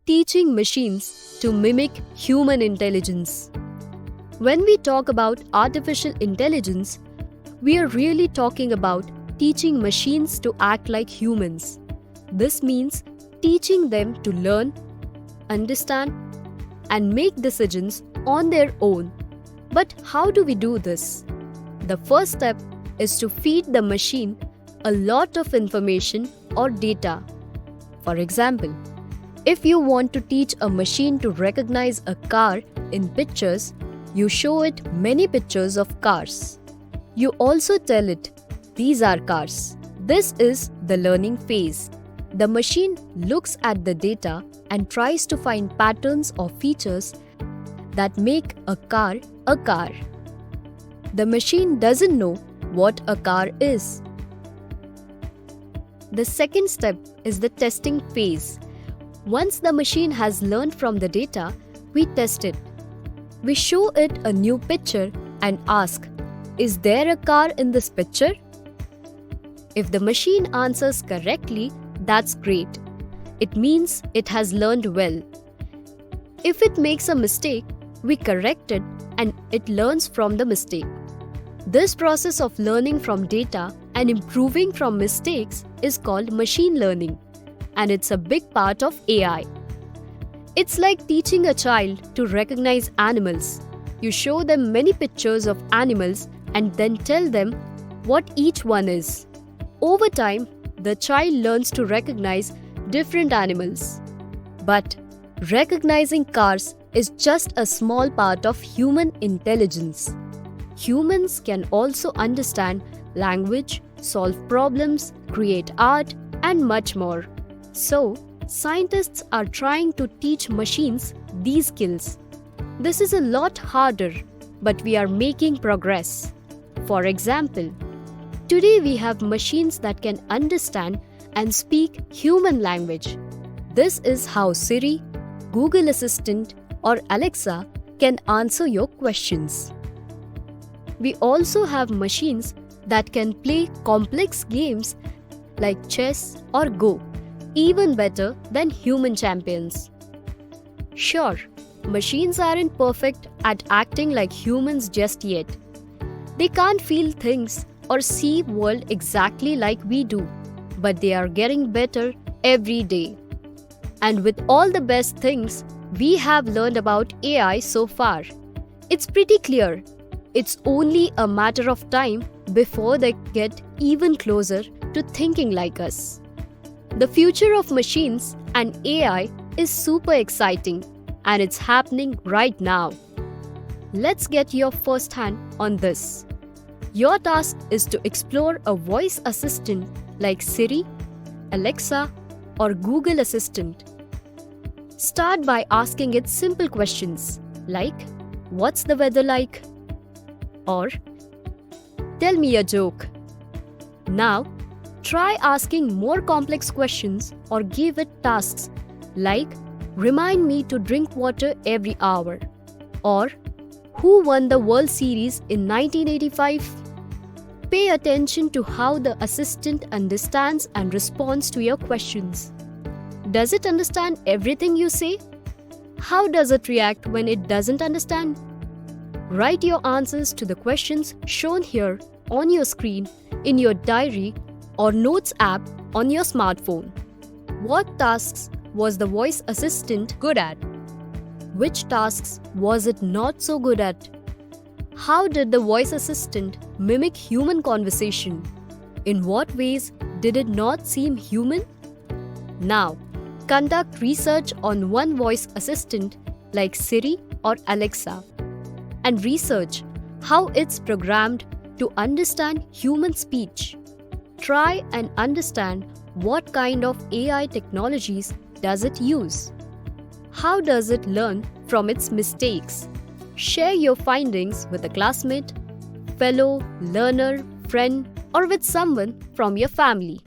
teaching machines to mimic human intelligence. When we talk about artificial intelligence, we are really talking about teaching machines to act like humans. This means teaching them to learn, understand, and make decisions on their own. But how do we do this? The first step is to feed the machine a lot of information or data. For example, if you want to teach a machine to recognize a car in pictures, you show it many pictures of cars. You also tell it, these are cars. This is the learning phase. The machine looks at the data and tries to find patterns or features that make a car a car. The machine doesn't know what a car is. The second step is the testing phase. Once the machine has learned from the data, we test it. We show it a new picture and ask, is there a car in this picture? If the machine answers correctly, that's great. It means it has learned well. If it makes a mistake, we correct it and it learns from the mistake. This process of learning from data and improving from mistakes is called machine learning, and it's a big part of AI. It's like teaching a child to recognize animals. You show them many pictures of animals and then tell them what each one is. Over time, the child learns to recognize different animals. But recognizing cars is just a small part of human intelligence. Humans can also understand language, solve problems, create art, and much more. So, scientists are trying to teach machines these skills. This is a lot harder, but we are making progress. For example, today we have machines that can understand and speak human language. This is how Siri, Google Assistant, or Alexa can answer your questions. We also have machines that can play complex games like chess or Go, even better than human champions. Sure, machines aren't perfect at acting like humans just yet. They can't feel things or see world exactly like we do, but they are getting better every day. And with all the best things we have learned about AI so far, it's pretty clear. It's only a matter of time before they get even closer to thinking like us. The future of machines and AI is super exciting, and it's happening right now. Let's get your first hand on this. Your task is to explore a voice assistant like Siri, Alexa, or Google Assistant. Start by asking it simple questions like, what's the weather like? Or, tell me a joke. Now, try asking more complex questions or give it tasks like, remind me to drink water every hour. Or, who won the World Series in 1985? Pay attention to how the assistant understands and responds to your questions. Does it understand everything you say? How does it react when it doesn't understand? Write your answers to the questions shown here on your screen in your diary or notes app on your smartphone. What tasks was the voice assistant good at? Which tasks was it not so good at? How did the voice assistant mimic human conversation? In what ways did it not seem human? Now, conduct research on one voice assistant like Siri or Alexa, and research how it's programmed to understand human speech. Try and understand what kind of AI technologies does it use. How does it learn from its mistakes? Share your findings with a classmate, fellow, learner, friend, or with someone from your family.